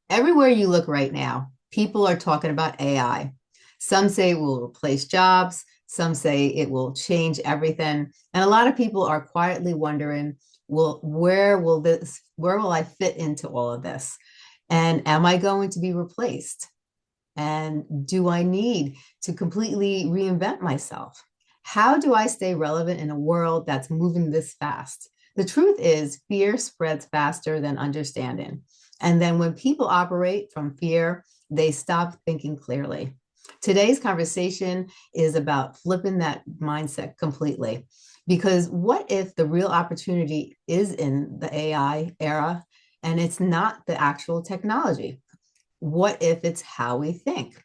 Everywhere you look right now, people are talking about AI. Some say it will replace jobs, some say it will change everything. And a lot of people are quietly wondering, well, where will I fit into all of this? And am I going to be replaced? And do I need to completely reinvent myself? How do I stay relevant in a world that's moving this fast? The truth is, fear spreads faster than understanding. And then when people operate from fear, they stop thinking clearly. Today's conversation is about flipping that mindset completely. Because what if the real opportunity is in the AI era and it's not the actual technology? What if it's how we think?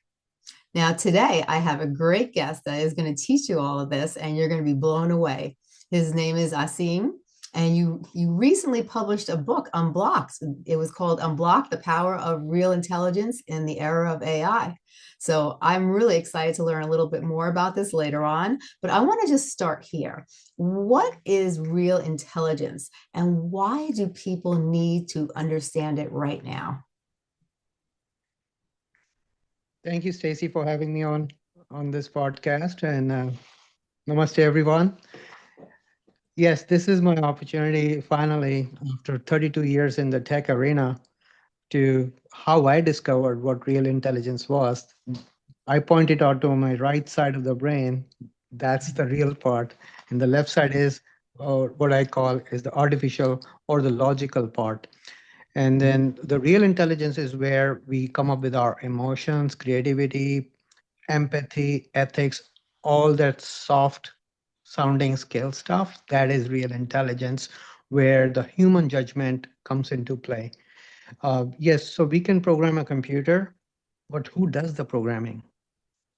Now, today I have a great guest that is going to teach you all of this, and you're going to be blown away. His name is Asim, and you recently published a book, Unblocked. It was called Unblocked: The Power of Real Intelligence in the Era of AI. So I'm really excited to learn a little bit more about this later on, but I want to just start here. What is real intelligence, and why do people need to understand it right now? Thank you, Stacey, for having me on this podcast. And namaste, everyone. Yes, this is my opportunity finally, after 32 years in the tech arena, to how I discovered what real intelligence was. I pointed out to my right side of the brain. That's the real part. And the left side is what I call is the artificial or the logical part. And then the real intelligence is where we come up with our emotions, creativity, empathy, ethics, all that soft sounding skill stuff. That is real intelligence, where the human judgment comes into play. Yes, so we can program a computer, but who does the programming?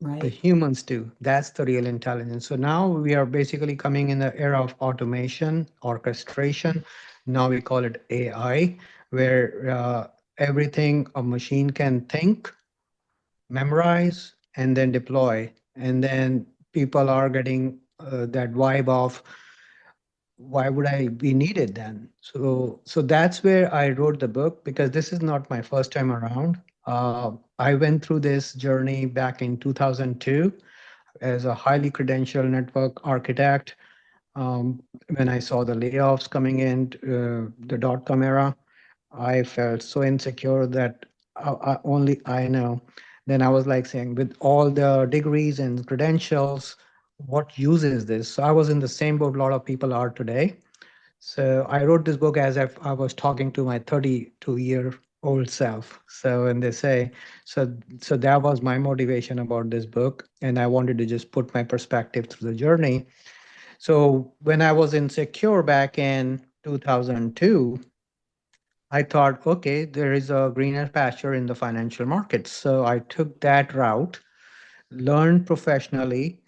The Right. humans do. That's the real intelligence. So now we are basically coming in the era of automation, orchestration. Now we call it AI, where everything a machine can think, memorize, and then deploy. And then people are getting that vibe of why would I be needed then? So that's where I wrote the book because this is not my first time around. I went through this journey back in 2002 as a highly credentialed network architect. When I saw the layoffs coming in, the dot-com era, I felt so insecure that only I know. Then I was like saying, with all the degrees and credentials, what use is this? So I was in the same boat a lot of people are today. So I wrote this book as if I was talking to my 32-year-old self. So when they say, so that was my motivation about this book, and I wanted to just put my perspective through the journey. So when I was insecure back in 2002, I thought, okay, there is a greener pasture in the financial markets. So I took that route, learned professionally,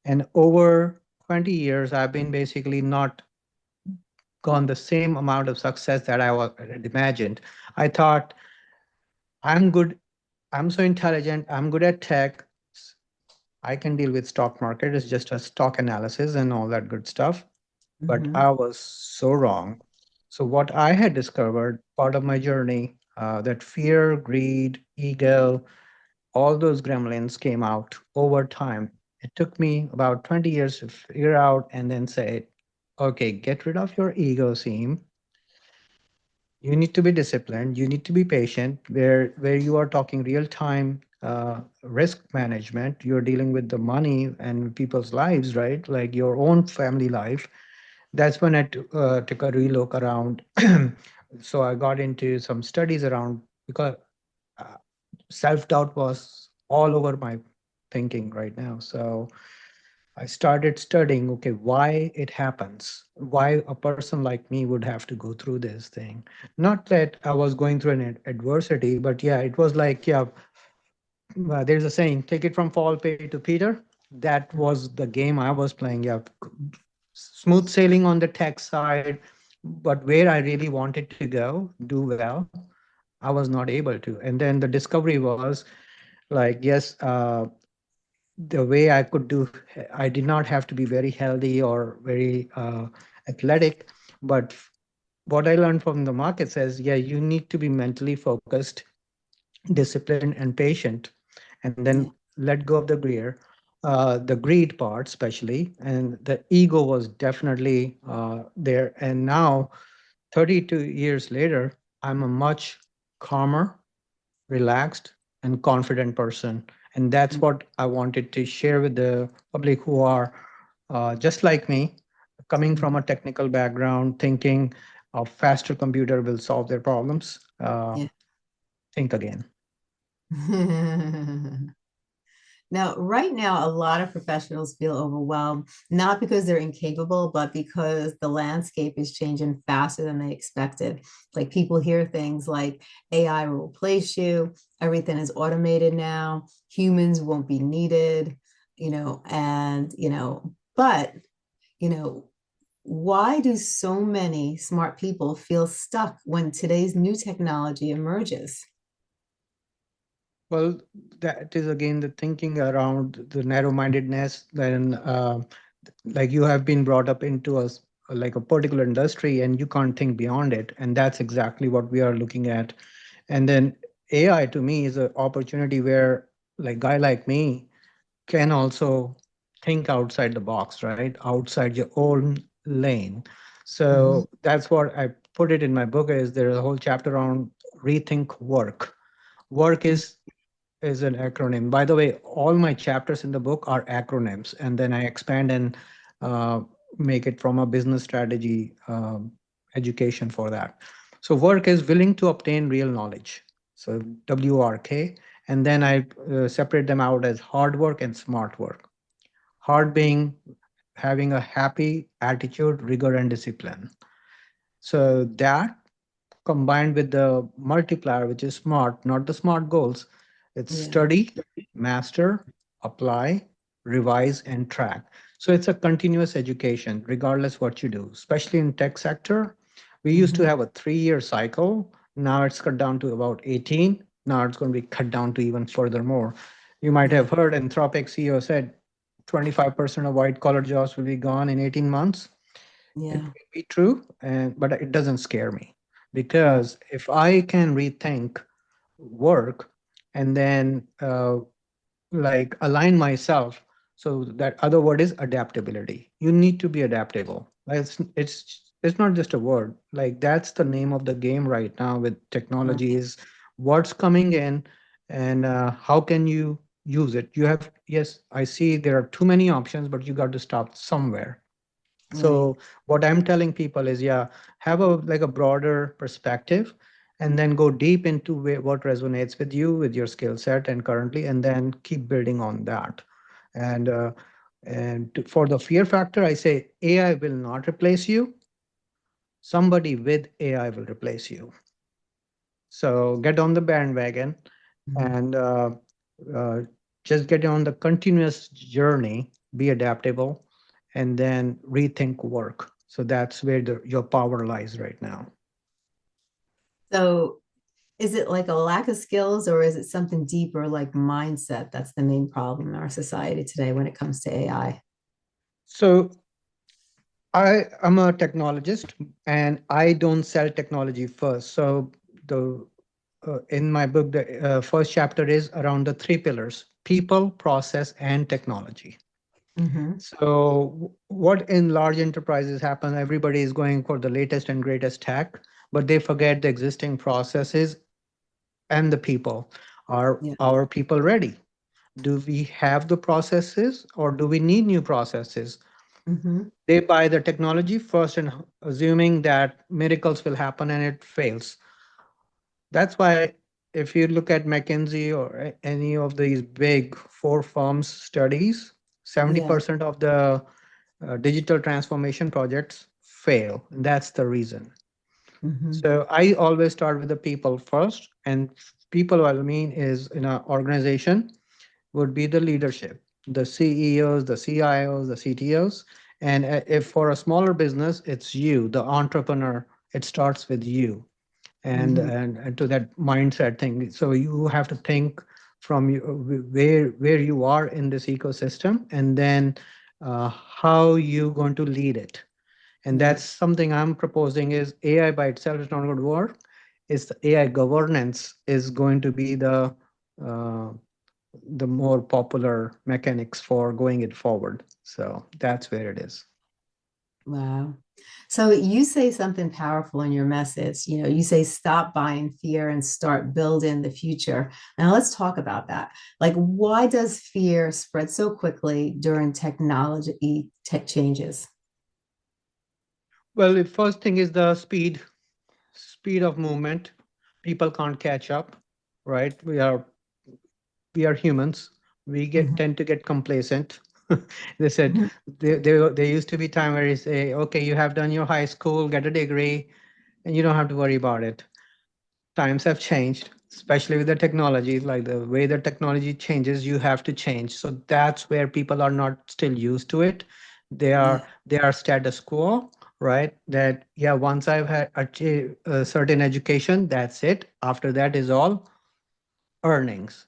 and over 20 years, I've been basically not gone the same amount of success that had imagined. I thought, I'm good, I'm so intelligent, I'm good at tech, I can deal with stock market. It's just a stock analysis and all that good stuff. But Mhm. I was so wrong. So what I had discovered, part of my journey, that fear, greed, ego, all those gremlins came out over time. It took me about 20 years to figure out and then say, okay, get rid of your ego, Seam. You need to be disciplined. You need to be patient. Where you are talking real time risk management, you're dealing with the money and people's lives, right? Like your own family life. That's when I took a relook around. So I got into some studies around because uh, self doubt was all over my thinking right now. So I started studying, okay, why it happens, why a person like me would have to go through this thing. Not that I was going through an adversity, but yeah, it was like, yeah, there's a saying, take it from Paul Pay to Peter. That was the game I was playing. Yeah, smooth sailing on the tech side, but where I really wanted to go, do well, I was not able to. And then the discovery was like, yes, the way I could do, I did not have to be very healthy or very athletic. But what I learned from the market says, yeah, you need to be mentally focused. disciplined and patient, and then Yeah. let go of the greed part especially, and the ego was definitely there. And now 32 years later, I'm a much calmer, relaxed, and confident person. And that's what I wanted to share with the public who are just like me, coming from Mhm. a technical background, thinking a faster computer will solve their problems. Yeah. Think again. Now, right now, a lot of professionals feel overwhelmed, not because they're incapable, but because the landscape is changing faster than they expected. Like people hear things like AI will replace you, everything is automated now, humans won't be needed, but, you know, why do so many smart people feel stuck when today's new technology emerges? Well, that is again the thinking around the narrow-mindedness. Then, like you have been brought up into like a particular industry, and you can't think beyond it. And that's exactly what we are looking at. And then AI to me is an opportunity where, like guy like me, can also think outside the box, right? Outside your own lane. Mhm. So that's what I put it in my book. Is there a whole chapter on rethink work. Work is an acronym. By the way, all my chapters in the book are acronyms, and then I expand and uh, make it from a business strategy education for that. So, work is willing to obtain real knowledge. So, WRK. And then I separate them out as hard work and smart work. Hard being having a happy attitude, rigor, and discipline. So, that combined with the multiplier, which is smart, not the smart goals. It's Yeah. study, master, apply, revise, and track. So it's a continuous education, regardless what you do, especially in tech sector. We used to Mhm. have a 3 year cycle. Now it's cut down to about 18. Now it's going to be cut down to even further more. You might Yeah. have heard Anthropic CEO said 25% of white collar jobs will be gone in 18 months. It Yeah. may be true, and but it doesn't scare me Right. because if I can rethink work and then like align myself, so that other word is adaptability. You need to be adaptable. Like, it's not just a word. Like that's the name of the game right now with technology Right. is what's coming in and how can you use it. You have, yes, I see there are too many options, but you got to stop somewhere. Right. So what I'm telling people is, yeah, have a like a broader perspective, and then go deep into what resonates with you, with your skill set, and currently, and then keep building on that. And for the fear factor, I say AI will not replace you. Somebody with AI will replace you. So get on the bandwagon Mhm. and uh, just get on the continuous journey, be adaptable, and then rethink work. So that's where your power lies right now. So, is it like a lack of skills or is it something deeper like mindset that's the main problem in our society today when it comes to AI? So I am a technologist and I don't sell technology first. So the in my book, the first chapter is around the three pillars: people, process, and technology. Hmm. So, what in large enterprises happen? Everybody is going for the latest and greatest tech, but they forget the existing processes and the people. Are Yeah. our people ready? Do we have the processes or do we need new processes? Hmm. They buy the technology first and assuming that miracles will happen and it fails. That's why if you look at McKinsey or any of these big four firms studies, Yeah. 70% of the digital transformation projects fail. That's the reason. Hmm. So I always start with the people first, and people what I mean is in an organization would be the leadership, the CEOs, the CIOs, the CTOs. And if for a smaller business, it's you, the entrepreneur, it starts with you Hmm. and to that mindset thing. So you have to think from where you are in this ecosystem, and then how you going to lead it. And Right. that's something I'm proposing is AI by itself is not going to work. is the AI governance is going to be uh, the more popular mechanics for going it forward. So that's where it is. Wow. So you say something powerful in your message. You say stop buying fear and start building the future. Now let's talk about that. Like, why does fear spread so quickly during technology tech changes? Well, the first thing is the speed of movement. People can't catch up, right? We are humans. We get Mhm, tend to get complacent. They said mhm. there used to be time where you say, okay, you have done your high school, get a degree, and you don't have to worry about it. Times have changed, especially with the technology. Like the way the technology changes, you have to change. So that's where people are not still used to it. Yeah. They are status quo, right? That yeah, once I've had achieved a certain education, that's it. After that is all earnings.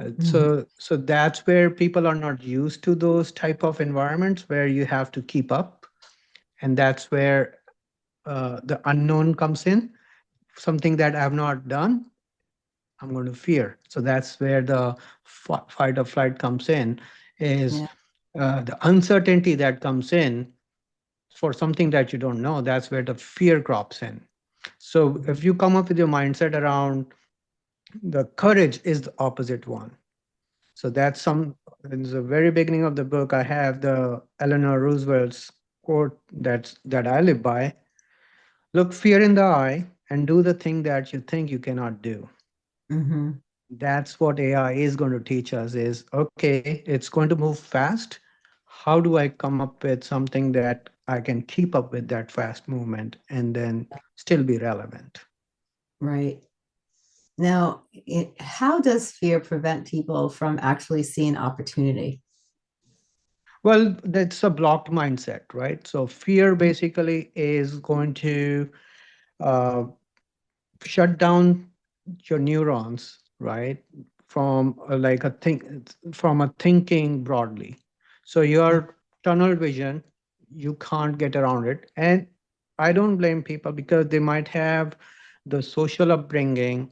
Mhm. So that's where people are not used to those type of environments where you have to keep up, and that's where the unknown comes in. Something that I've not done, I'm going to fear. So that's where the fight or flight comes in, is Yeah. the uncertainty that comes in for something that you don't know. That's where the fear crops in. So Mhm. if you come up with your mindset around the courage is the opposite one. So that's some in the very beginning of the book. I have the Eleanor Roosevelt's quote that I live by. Look fear in the eye and do the thing that you think you cannot do. Mhm. That's what AI is going to teach us is okay, it's going to move fast. How do I come up with something that I can keep up with that fast movement and then still be relevant? Right. Now, how does fear prevent people from actually seeing opportunity? Well, that's a blocked mindset, right? So fear basically is going to uh, shut down your neurons, right? From like a think from a thinking broadly. So your tunnel vision, you can't get around it. And I don't blame people because they might have the social upbringing,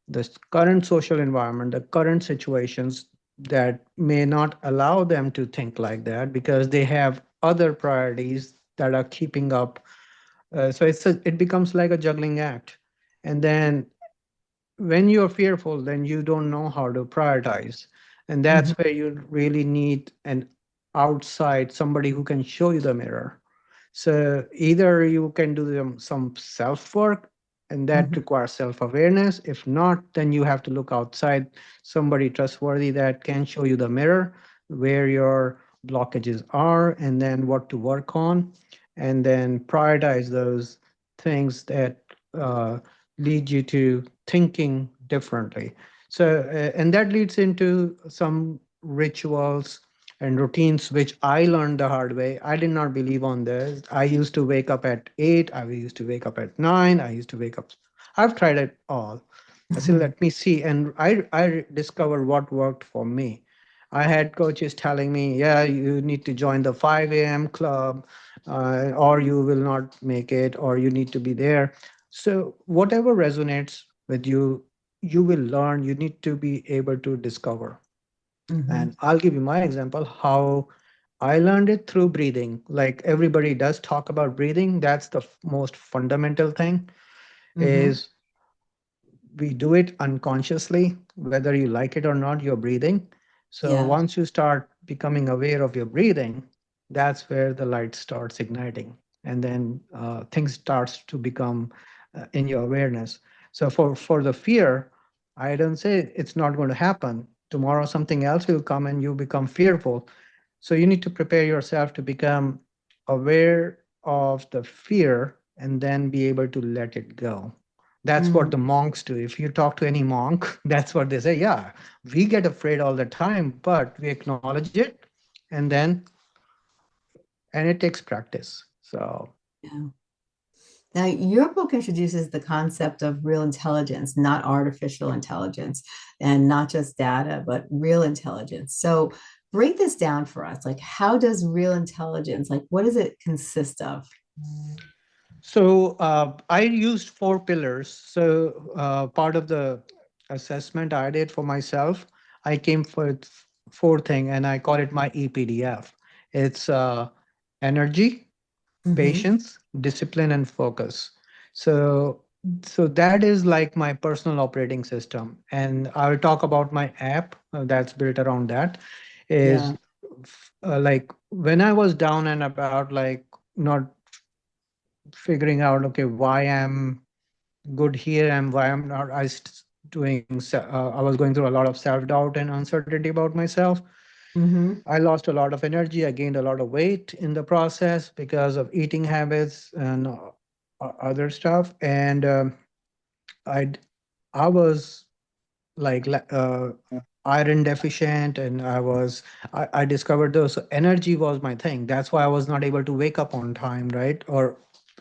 the current social environment, the current situations that may not allow them to think like that because they have other priorities that are keeping up. It becomes like a juggling act. And then when you're fearful, then you don't know how to prioritize. And that's Mhm. where you really need an outside somebody who can show you the mirror. So either you can do some self work, and that Mhm. requires self awareness. If not, then you have to look outside somebody trustworthy that can show you the mirror where your blockages are and then what to work on, and then prioritize those things that lead you to thinking differently. So, and that leads into some rituals and routines which I learned the hard way. I did not believe on this. I used to wake up at 8, I used to wake up at 9, I used to wake up. I've tried it all. I said, Mhm. let me see. And I discovered what worked for me. I had coaches telling me, yeah, you need to join the 5 a.m. club, or you will not make it, or you need to be there. So, whatever resonates with you, you will learn. You need to be able to discover. And Mhm. I'll give you my example how I learned it through breathing. Like everybody does talk about breathing. That's the most fundamental thing Mhm. is we do it unconsciously, whether you like it or not, you're breathing. So Yeah. once you start becoming aware of your breathing, that's where the light starts igniting. And then things starts to become in your awareness. So for the fear, I don't say it's not going to happen. Tomorrow something else will come and you become fearful. So you need to prepare yourself to become aware of the fear and then be able to let it go. That's what Mm. the monks do. If you talk to any monk, that's what they say. Yeah, we get afraid all the time, but we acknowledge it and it takes practice. So, Yeah. Now, your book introduces the concept of real intelligence, not artificial intelligence, and not just data, but real intelligence. So, break this down for us. Like, how does real intelligence, like, what does it consist of? So I used four pillars. So part of the assessment I did for myself, I came for four thing, and I call it my EPDF. It's energy, Mm-hmm. patience, discipline, and focus. So so that is like my personal operating system, and I'll talk about my app that's built around that. Is Yeah. like when I was down and about, like not figuring out, okay, why I'm good here and why I'm not. I was going through a lot of self doubt and uncertainty about myself. Mm-hmm. I lost a lot of energy. I gained a lot of weight in the process because of eating habits and other stuff. And I I was like iron deficient, and I discovered those. So energy was my thing. That's why I was not able to wake up on time, right? Or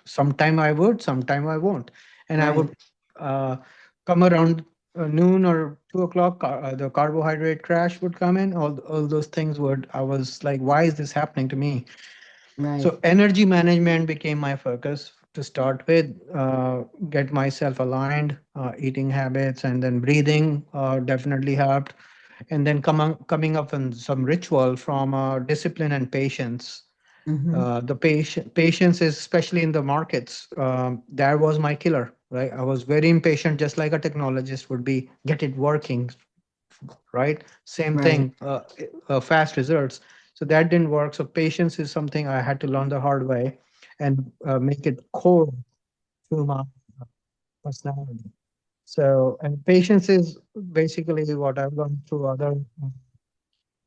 sometime I would, sometime I won't. And I would Right. uh, come around noon or 2 o'clock, the carbohydrate crash would come in. All those things would, I was like, why is this happening to me? Right. So energy management became my focus to start with. Get myself aligned, eating habits, and then breathing definitely helped. And then coming up with some ritual from discipline and patience. Mm-hmm. The patience is especially in the markets. That was my killer, right? I was very impatient, just like a technologist would be. Get it working, right? Same Right. thing, fast results. So that didn't work. So patience is something I had to learn the hard way and make it core to my personality. So, and patience is basically what I've learned through other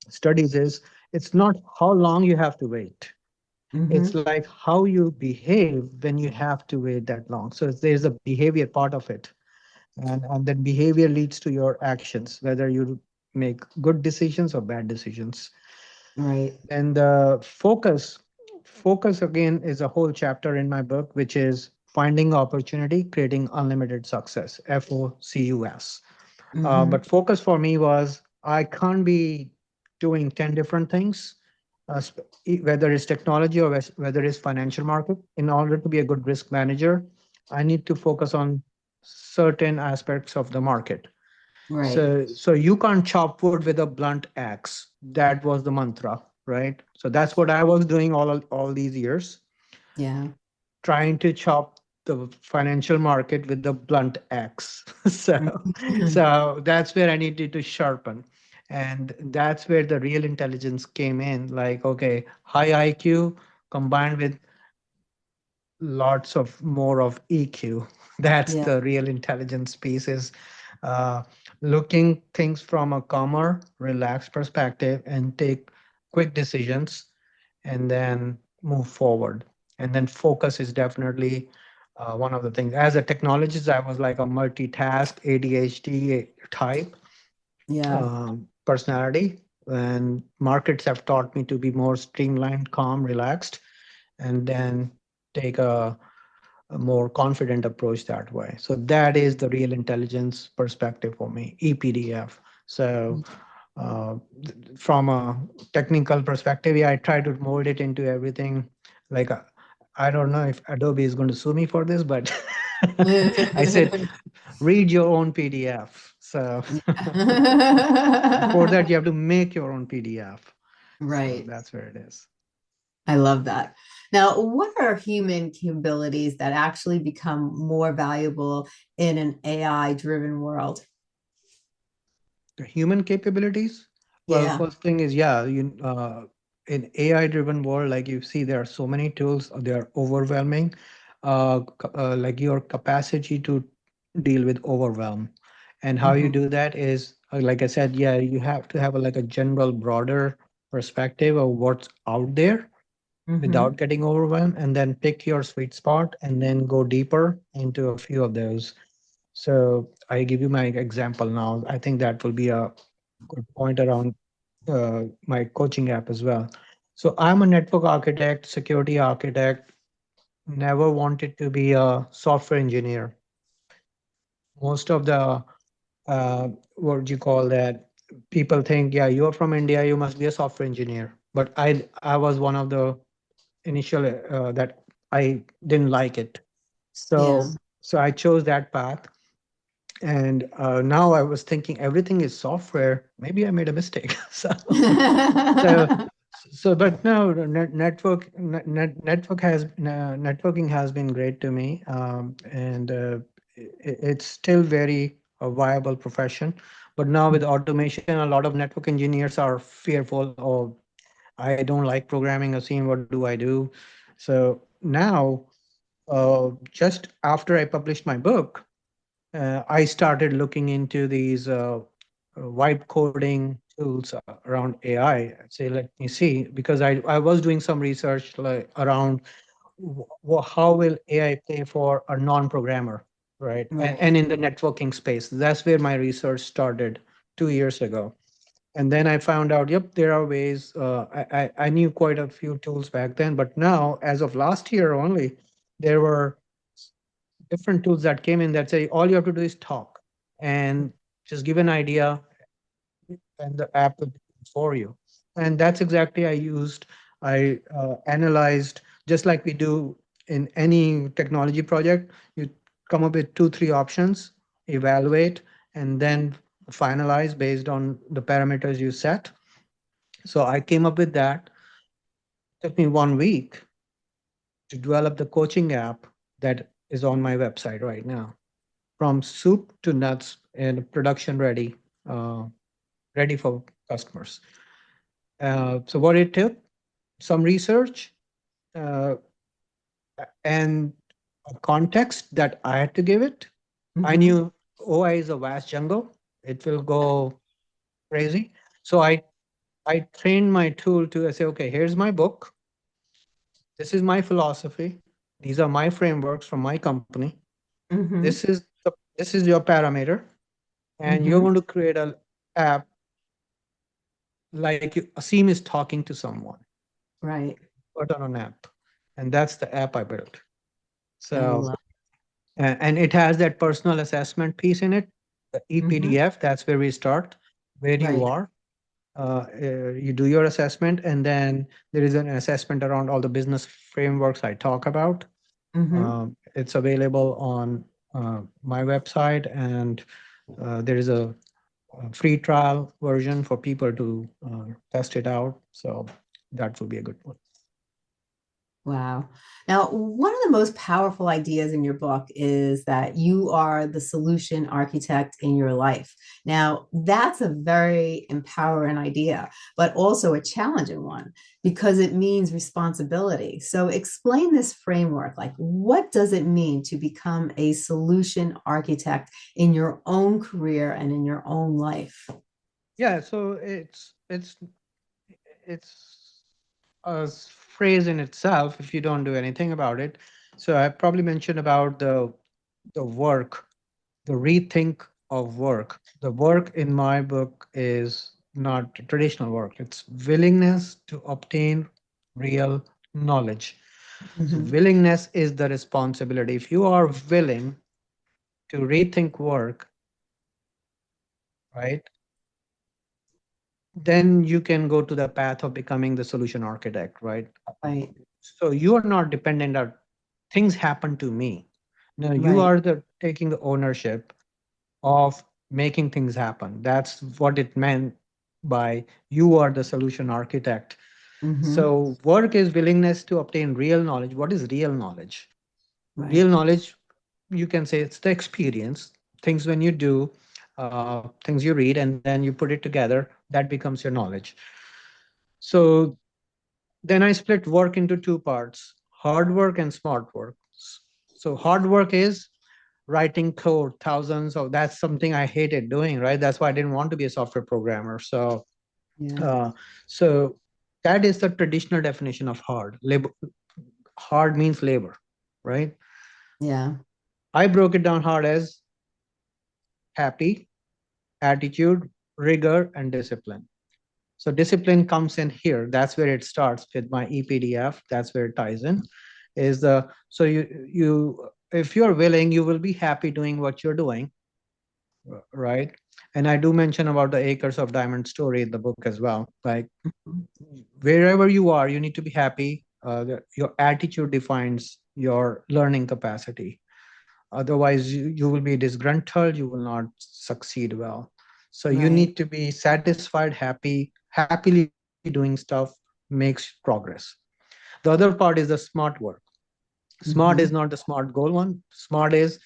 studies is it's not how long you have to wait. It's Mm-hmm. like how you behave when you have to wait that long. So there's a behavior part of it. And that behavior leads to your actions, whether you make good decisions or bad decisions. Right. And focus again is a whole chapter in my book, which is finding opportunity, creating unlimited success, FOCUS. Mm-hmm. But focus for me was I can't be doing 10 different things, whether it's technology or whether it's financial market. In order to be a good risk manager, I need to focus on certain aspects of the market. Right. So you can't chop wood with a blunt axe. That was the mantra, right? So that's what I was doing all these years, Yeah. trying to chop the financial market with the blunt axe. So Mhm. so that's where I needed to sharpen. And that's where the real intelligence came in. Like, okay, high IQ combined with lots of more of EQ. That's Yeah. the real intelligence piece is uh, looking things from a calmer, relaxed perspective and take quick decisions and then move forward. And then focus is definitely one of the things. As a technologist, I was like a multitask ADHD type Yeah. personality, and markets have taught me to be more streamlined, calm, relaxed, and then take a more confident approach that way. So that is the real intelligence perspective for me, EPDF. So from a technical perspective, yeah, I try to mold it into everything. Like I don't know if Adobe is going to sue me for this, but I said read your own PDF. So for that, you have to make your own PDF. So Right. that's where it is. I love that. Now, what are human capabilities that actually become more valuable in an AI driven world? The human capabilities. Well, Yeah. first thing is, yeah, in AI driven world, like you see, there are so many tools, they are overwhelming. Like your capacity to deal with overwhelm, and how you Hmm. do that is, like I said, yeah, you have to have like a general broader perspective of what's out there Hmm. without getting overwhelmed, and then pick your sweet spot and then go deeper into a few of those. So I give you my example now. I think that will be a good point around my coaching app as well. So I'm a network architect, security architect, never wanted to be a software engineer. Most of the, what do you call that? People think, yeah, you're from India, you must be a software engineer. But I was one of the initial that I didn't like it. Yeah. So I chose that path. And now I was thinking everything is software. Maybe I made a mistake. So but no, networking has been great to me, and it's still very a viable profession. But now with automation, a lot of network engineers are fearful. Oh, I don't like programming. Asim, what do I do? So now, just after I published my book, I started looking into these vibe coding tools around AI. Say, let me see, because I was doing some research like around how will AI play for a non-programmer, right? Right. And in the networking space, that's where my research started 2 years ago. And then I found out, yep, there are ways. I knew quite a few tools back then, but now, as of last year only, there were different tools that came in that say all you have to do is talk and just give an idea and the app will do it for you. And that's exactly I used. I analyzed, just like we do in any technology project. You come up with two, three options, evaluate, and then finalize based on the parameters you set. So I came up with that. Took me 1 week to develop the coaching app that is on my website right now, from soup to nuts and production ready, uh, ready for customers. So what it took, some research, uh, and a context that I had to give it. I Hmm. knew OI is a vast jungle. It will go crazy. So I trained my tool to say, okay, here's my book. This is my philosophy. These are my frameworks from my company. Hmm. This is your parameter, and you're Hmm. going to create a app like Asim is talking to someone, Right. but on an app, and that's the app I built. I So love. and it has that personal assessment piece in it, the Hmm. EPDF. That's where we start, where you Right. are. You do your assessment, and then there is an assessment around all the business frameworks I talk about. Hmm. It's available on my website, and there is a free trial version for people to test it out. So that would be a good one. Wow. Now, one of the most powerful ideas in your book is that you are the solution architect in your life. Now, that's a very empowering idea, but also a challenging one because it means responsibility. So, explain this framework. Like, what does it mean to become a solution architect in your own career and in your own life? Yeah, so it's a phrase in itself if you don't do anything about it. So I probably mentioned about the work, the rethink of work. The work in my book is not traditional work. It's willingness to obtain real knowledge. So Hmm. willingness is the responsibility. If you are willing to rethink work, right, then you can go to the path of becoming the solution architect, right? Right. So you are not dependent on things happen to me. No, you Right. are the taking the ownership of making things happen. That's what it meant by you are the solution architect. Hmm. So work is willingness to obtain real knowledge. What is real knowledge? Real Right. knowledge, you can say it's the experience, things when you do, things you read, and then you put it together, that becomes your knowledge. So then I split work into two parts, hard work and smart work. So hard work is writing code, thousands of, that's something I hated doing, right? That's why I didn't want to be a software programmer. Yeah. Uh, so that is the traditional definition of hard. Labor, hard means labor, right? Yeah. I broke it down hard as happy, attitude, rigor, and discipline. So discipline comes in here. That's where it starts with my EPDF. That's where it ties in. Is the so you if you're willing, you will be happy doing what you're doing, right? And I do mention about the acres of diamond story in the book as well. Like Mhm. wherever you are, you need to be happy. Your attitude defines your learning capacity. Otherwise, you will be disgruntled, you will not succeed well. So you Right. need to be satisfied, happily doing stuff makes progress. The other part is the smart work. Smart is Mm-hmm. not the smart goal one. Smart is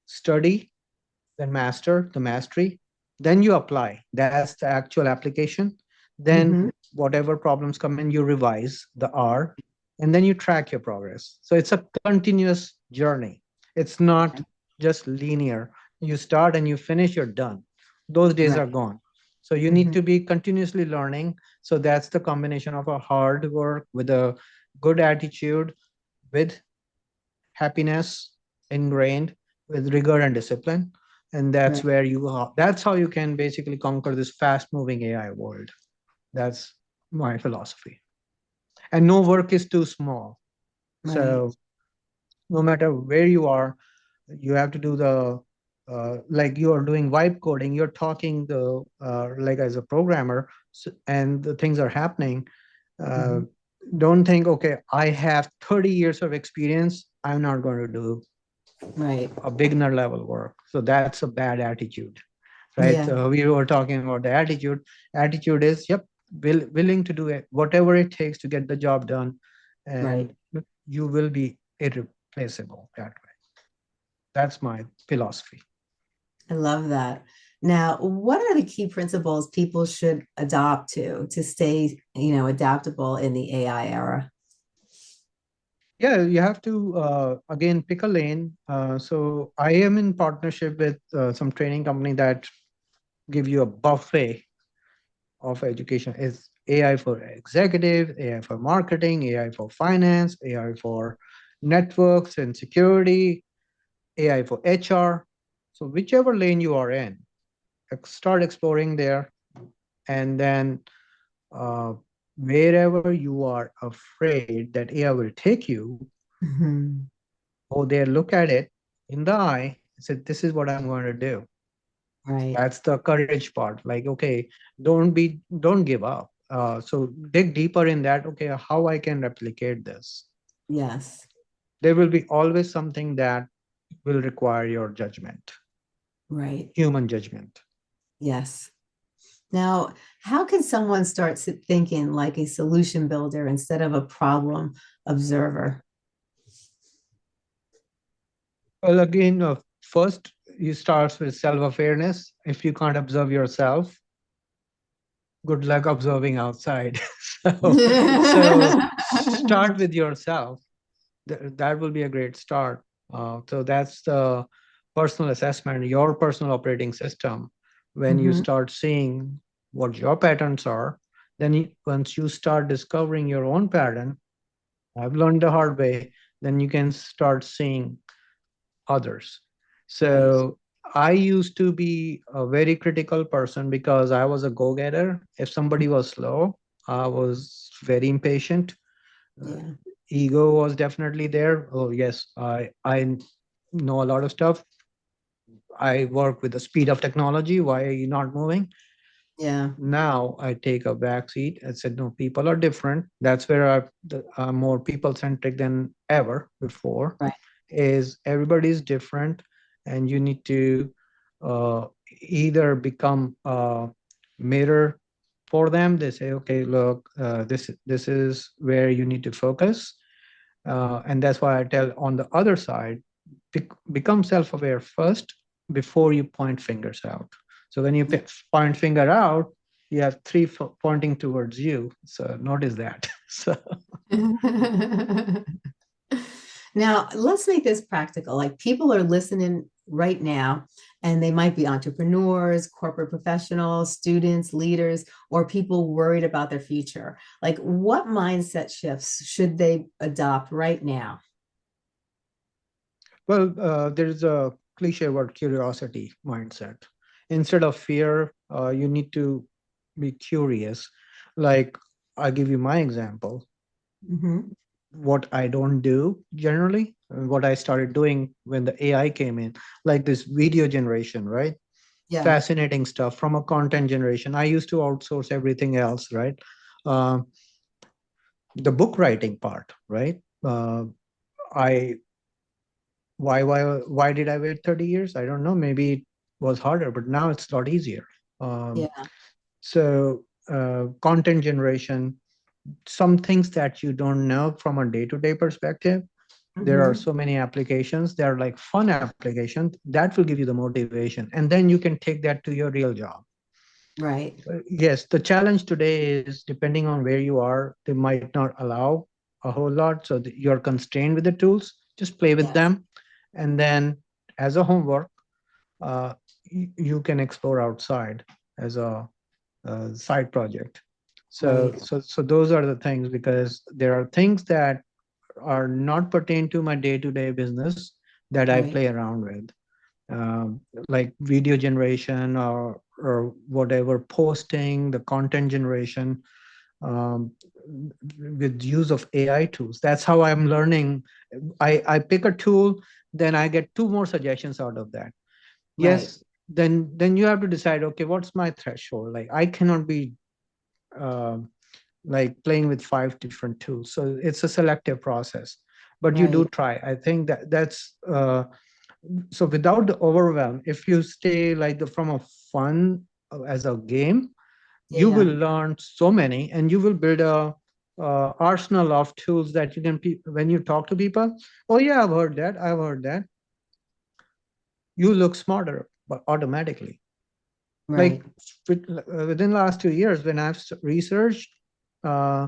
study, then master the mastery, then you apply. That's the actual application. Then Mm-hmm. whatever problems come in, you revise the R, and then you track your progress. So it's a continuous journey. It's not just linear. You start and you finish, you're done. Those days Right. are gone. So you need Mm-hmm. to be continuously learning. So that's the combination of a hard work with a good attitude, with happiness ingrained, with rigor and discipline. And that's Right. where that's how you can basically conquer this fast moving AI world. That's my philosophy. And no work is too small. Right. So no matter where you are, you have to do the like you are doing vibe coding, you're talking the like as a programmer, and the things are happening. uh, Mm-hmm. don't think, okay, I have 30 years of experience, I'm not going to do Right. a beginner level work. So that's a bad attitude, right? Yeah. We were talking about the attitude. Attitude is, yep, willing to do it, whatever it takes to get the job done, Right. and you will be irreplaceable that way. That's my philosophy. I love that. Now, what are the key principles people should adopt to stay, adaptable in the AI era? Yeah, you have to again pick a lane. So I am in partnership with some training company that give you a buffet of education. Is AI for executive, AI for marketing, AI for finance, AI for networks and security, AI for HR. So whichever lane you are in, start exploring there, and then uh, wherever you are afraid that AI will take you, Mhm. go there, look at it in the eye, and say, "This is what I'm going to do." Right. That's the courage part. Like, okay, don't give up. So dig deeper in that. Okay, how I can replicate this? Yes. There will be always something that will require your judgment, Right. human judgment. Yes. Now, how can someone start thinking like a solution builder instead of a problem observer? Well, again, first you start with self-awareness. If you can't observe yourself, good luck observing outside. So start with yourself. That will be a great start. So that's the personal assessment, your personal operating system. When you Hmm. start seeing what your patterns are, then once you start discovering your own pattern, I've learned the hard way, then you can start seeing others. Right. So I used to be a very critical person because I was a go-getter. If somebody was slow, I was very impatient. Uh, Yeah. Ego was definitely there. Oh yes, I know a lot of stuff. I work with the speed of technology. Why are you not moving? Yeah. Now I take a back seat and said, no, people are different. That's where I'm more people centric than ever before. Right. Is everybody's different, and you need to uh, either become a mirror for them. They say, okay, look, this is where you need to focus, and that's why I tell on the other side, become self-aware first before you point fingers out. So when you point finger out, you have three pointing towards you. So notice that. So Now, let's make this practical. Like people are listening right now, and they might be entrepreneurs, corporate professionals, students, leaders, or people worried about their future. Like, what mindset shifts should they adopt right now? well, there's a cliche word, curiosity mindset. Instead of fear, you need to be curious. Like, I'll give you my example. Hmm. What I don't do generally, what I started doing when the AI came in, like this video generation, right? Yeah. Fascinating stuff from a content generation. I used to outsource everything else, right? Uh, the book writing part, right? I why did I wait 30 years? I don't know. Maybe it was harder, but now it's a lot easier. Um, Yeah. so content generation, some things that you don't know from a day-to-day perspective. There are Hmm. so many applications. They're like fun applications that will give you the motivation, and then you can take that to your real job. Right. Yes, the challenge today is depending on where you are, they might not allow a whole lot. So you're constrained with the tools. Just play with Yes. them. And then as a homework, you can explore outside as a side project. So, Right. so those are the things, because there are things that are not pertain to my day-to-day business that I Right. play around with, um, like video generation or whatever, posting, the content generation, um, with use of AI tools. That's how I'm learning. I pick a tool, then I get two more suggestions out of that. Right. Yes, then you have to decide, okay, what's my threshold? Like I cannot be um like playing with five different tools. So it's a selective process, but you do Right. try. I think that's so without the overwhelm, if you stay like the from a fun as a game, you will Yeah. learn so many, and you will build a arsenal of tools that you can when you talk to people. Oh yeah, I've heard that. You look smarter, but automatically. Right. Like within last 2 years, when I've researched uh,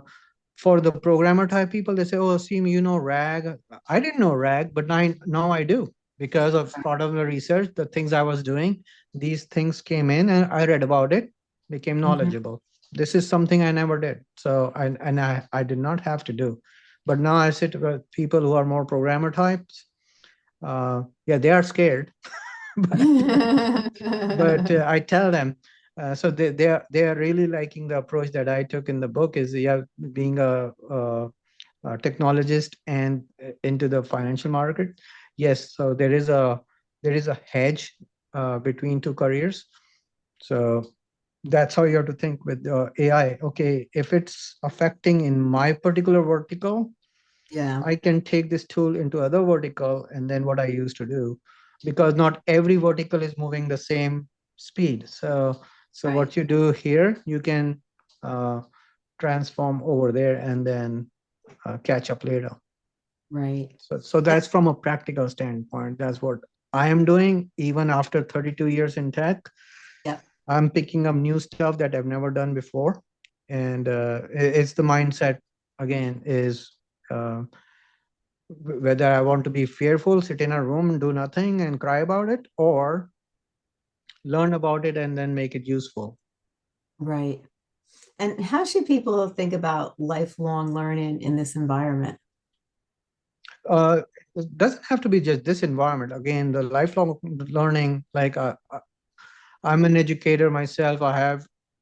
for the programmer type people, they say, "Oh, Asim, you know RAG." I didn't know RAG, but now I do, because of part of the research, the things I was doing. These things came in, and I read about it, became Hmm. knowledgeable. This is something I never did, so I did not have to do, but now I sit with people who are more programmer types. Yeah, they are scared, but I tell them. So they are really liking the approach that I took in the book. Is, yeah, being a technologist and into the financial market. Yes, so there is a hedge between two careers. So that's how you have to think with AI. Okay, if it's affecting in my particular vertical, Yeah. I can take this tool into other vertical, and then what I used to do, because not every vertical is moving the same speed. So Right. what you do here, you can uh, transform over there and then catch up later. Right. So that's from a practical standpoint. That's what I am doing. Even after 32 years in tech, Yep. I'm picking up new stuff that I've never done before. And it's the mindset, again, is uh, whether I want to be fearful, sit in a room and do nothing and cry about it, or learn about it and then make it useful. Right. And how should people think about lifelong learning in this environment? It doesn't have to be just this environment. Again, the lifelong learning, like I'm an educator myself.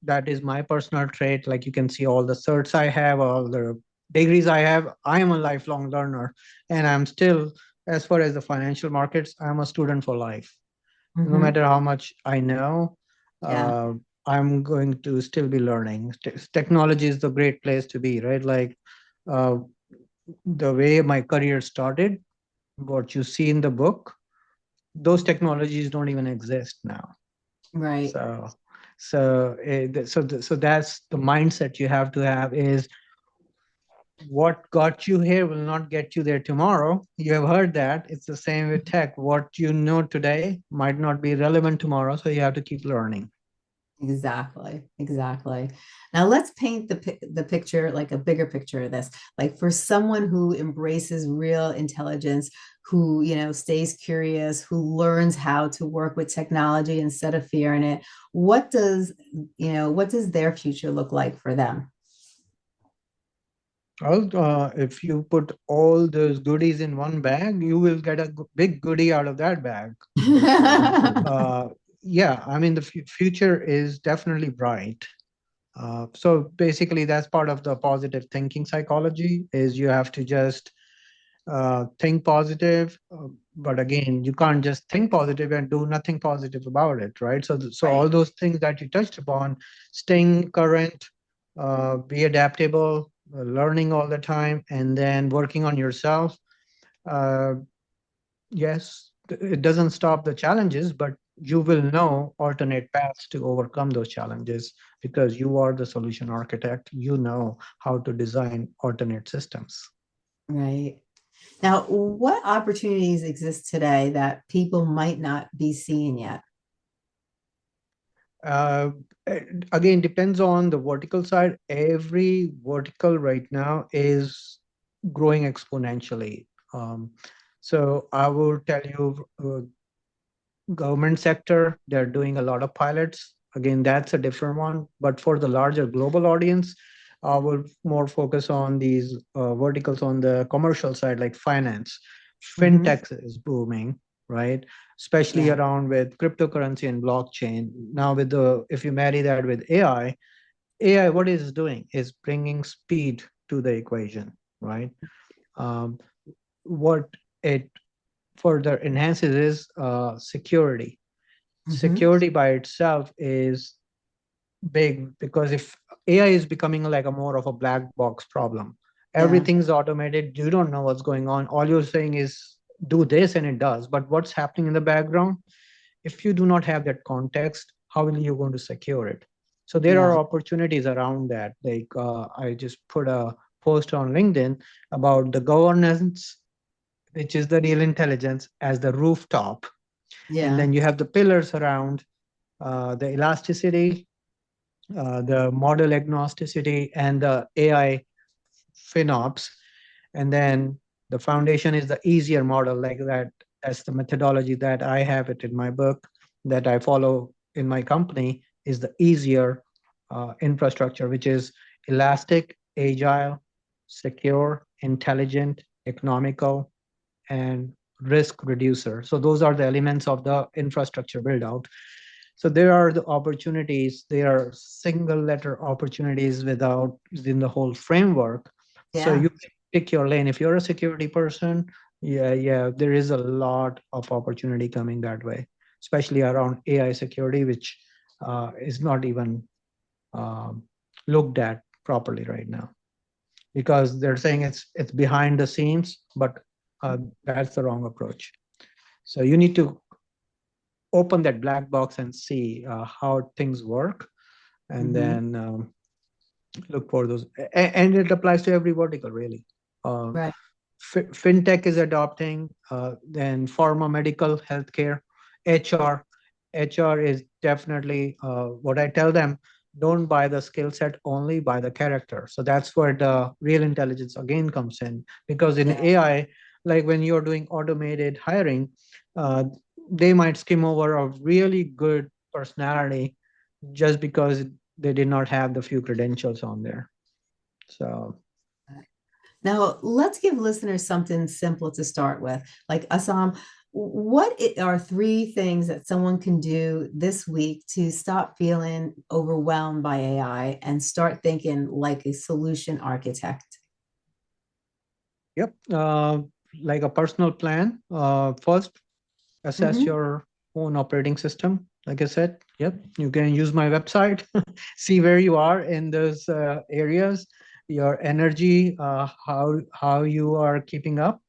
That is my personal trait. Like you can see all the certs I have, all the degrees I have. I am a lifelong learner, and I'm still, as far as the financial markets, I'm a student for life. No Hmm. matter how much I know, Yeah. uh, I'm going to still be learning. Technology is the great place to be, right? Like uh, the way my career started, what you see in the book, those technologies don't even exist now. Right. So that's the mindset you have to have, is what got you here will not get you there tomorrow. You have heard that. It's the same with tech. What you know today might not be relevant tomorrow, so you have to keep learning. Exactly. Exactly. Now let's paint the picture, like a bigger picture of this. Like for someone who embraces real intelligence, who, stays curious, who learns how to work with technology instead of fearing it, what does their future look like for them? Well, if you put all those goodies in one bag, you will get a big goodie out of that bag. Uh, yeah, I mean, the future is definitely bright. So basically, that's part of the positive thinking psychology. Is you have to just think positive, but again, you can't just think positive and do nothing positive about it, right? So all Right. those things that you touched upon, staying current, be adaptable, learning all the time, and then working on yourself. Uh, yes, it doesn't stop the challenges, but you will know alternate paths to overcome those challenges because you are the solution architect. You know how to design alternate systems. Right. Now, what opportunities exist today that people might not be seeing yet? Uh, Again, depends on the vertical side. Every vertical right now is growing exponentially. So I will tell you, government sector, they're doing a lot of pilots. Again, that's a different one. But for the larger global audience, I will more focus on these verticals on the commercial side, like finance. Hmm. Fintech is booming, right? Especially Yeah. around with cryptocurrency and blockchain. Now, with the if you marry that with AI, AI, what is doing is bringing speed to the equation, right? Um, what it further enhances is security. Hmm. Security by itself is big because if AI is becoming like a more of a black box problem, Yeah. everything's automated. You don't know what's going on. All you're saying is do this and it does. But what's happening in the background? If you do not have that context, how will you going to secure it? So there are Yeah. opportunities around that. Like I just put a post on LinkedIn about the governance, which is the real intelligence as the rooftop. And Yeah. then you have the pillars around the elasticity, the model agnosticity, and the AI FinOps. And then the foundation is the easier model, like that. That's the methodology that I have it in my book that I follow in my company is the easier infrastructure, which is elastic, agile, secure, intelligent, economical, and risk reducer. So those are the elements of the infrastructure build out. So there are the opportunities, there are single letter opportunities within the whole framework. So Yeah. you pick your lane. If you're a security person, yeah, there is a lot of opportunity coming that way, especially around AI security, which is not even um, looked at properly right now because they're saying it's behind the scenes, but that's the wrong approach. So you need to open that black box and see how things work, and Hmm. then look for those. And it applies to every vertical, really. Uh, Right. Fintech is adopting, then pharma, medical, healthcare, HR. HR is definitely what I tell them. Don't buy the skill set, only buy the character. So that's where the real intelligence again comes in. Because in Yeah. AI, like when you're doing automated hiring, uh, they might skim over a really good personality just because they did not have the few credentials on there. So Now, let's give listeners something simple to start with. Like Assam, are three things that someone can do this week to stop feeling overwhelmed by AI and start thinking like a solution architect? yep, like a personal plan. First, assess Hmm. your own operating system. Like I said, yep, you can use my website, see where you are in those areas, your energy, how you are keeping up,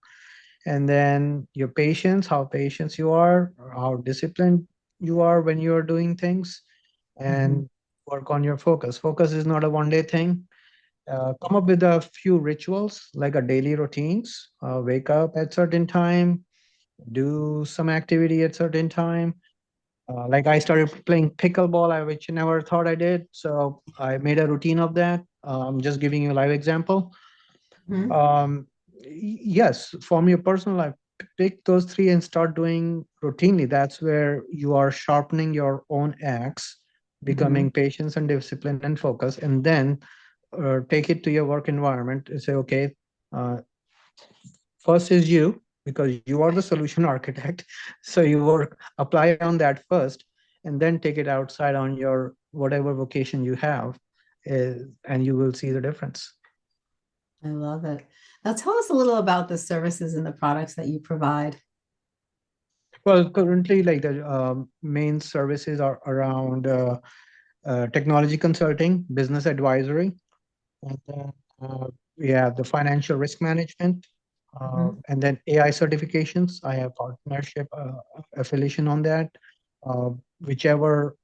and then your patience, how patient you are, or how disciplined you are when you are doing things, Hmm. and work on your focus. Focus is not a one-day thing. Come up with a few rituals like a daily routines. Wake up at certain time, do some activity at certain time. Like I started playing pickleball, which I never thought I did. So I made a routine of that. I'm just giving you a live example. Hmm. Um, yes, from your personal life, pick those three and start doing routinely. That's where you are sharpening your own axe, Hmm. becoming patience and discipline and focus, and then take it to your work environment and say, okay, uh, first is you because you are the solution architect. So you work apply on that first, and then take it outside on your whatever vocation you have, and you will see the difference. I love it. Now, tell us a little about the services and the products that you provide. Well, currently, like the main services are around technology consulting, business advisory, and then we have the financial risk management, Mhm. And then AI certifications, I have partnership affiliation on that. Uh, whichever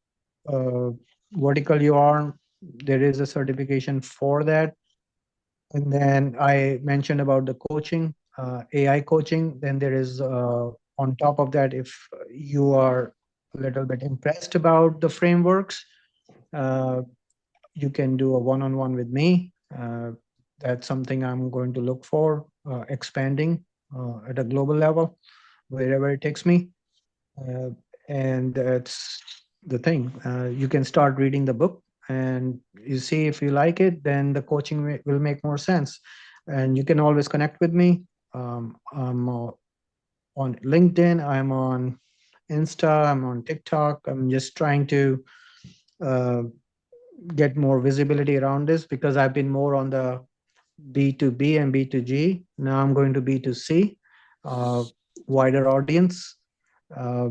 uh, vertical you are, there is a certification for that. And then I mentioned about the coaching, AI coaching. Then there is, on top of that, if you are a little bit impressed about the frameworks, uh, you can do a one-on-one with me. That's something I'm going to look for, expanding at a global level, wherever it takes me. Uh, and that's the thing. You can start reading the book, and you see if you like it, then the coaching will make more sense. And you can always connect with me. I'm on LinkedIn, I'm on Insta, I'm on TikTok. I'm just trying to uh, get more visibility around this because I've been more on the B2B and B2G. Now I'm going to B2C, uh, wider audience. Uh,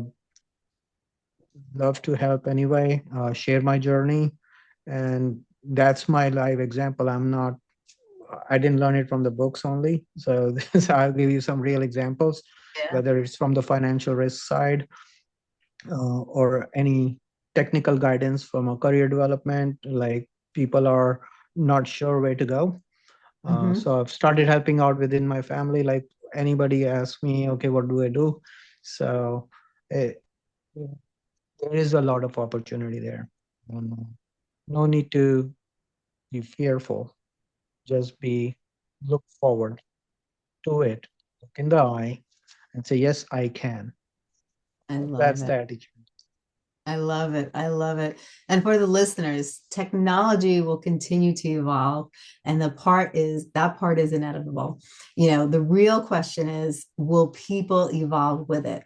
Love to help anyway, share my journey. And that's my live example. I didn't learn it from the books only. So, this, I'll give you some real examples, Yeah. whether it's from the financial risk side or any technical guidance from a career development, like people are not sure where to go. Hmm. So I've started helping out within my family. Like anybody asks me, okay, what do I do? So it, there is a lot of opportunity there. Um, no need to be fearful. Just look forward to it, look in the eye, and say, yes, I can. I love That's the it. attitude. I love it. I love it. And for the listeners, technology will continue to evolve. And that part is inevitable. The real question is, will people evolve with it?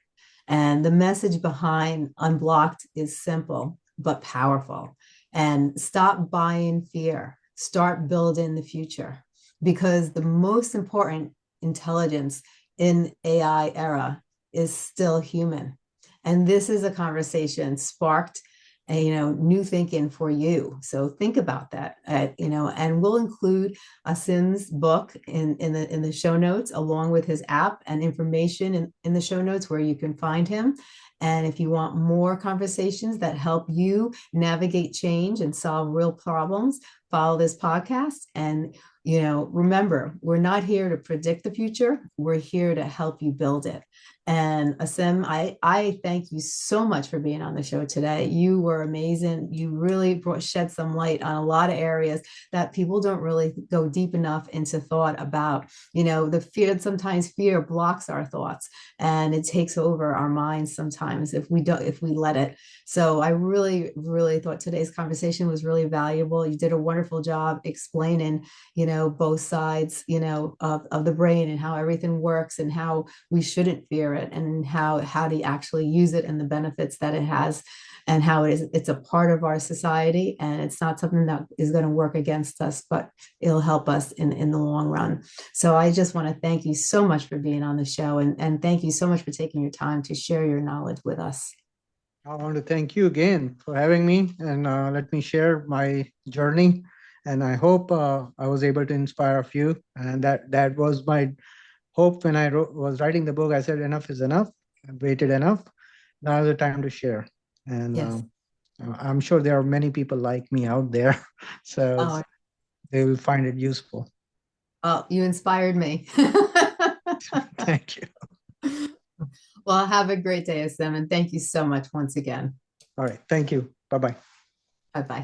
And the message behind Unblocked is simple but powerful. And stop buying fear, start building the future. Because the most important intelligence in AI era is still human. And this is a conversation sparked new thinking for you. So think about that. And we'll include Asim's book in the show notes, along with his app and information in the show notes where you can find him. And if you want more conversations that help you navigate change and solve real problems, follow this podcast. And remember, we're not here to predict the future. We're here to help you build it. And Asim, I thank you so much for being on the show today. You were amazing. You really shed some light on a lot of areas that people don't really go deep enough into thought about. The fear, sometimes fear blocks our thoughts and it takes over our minds sometimes if we let it. So I really, really thought today's conversation was really valuable. You did a wonderful job explaining, both sides, of the brain and how everything works and how we shouldn't fear it and how to actually use it and the benefits that it has and how it's a part of our society and it's not something that is going to work against us, but it'll help us in the long run. So I just want to thank you so much for being on the show and thank you so much for taking your time to share your knowledge with us. I want to thank you again for having me and let me share my journey. And I hope I was able to inspire a few. And that was my hope when I was writing the book. I said, enough is enough. I've waited enough. Now is the time to share. And Yes. I'm sure there are many people like me out there. So Oh, they will find it useful. well, you inspired me. Thank you. Well, have a great day, Asim, and thank you so much once again. All right. Thank you. Bye bye. Bye bye.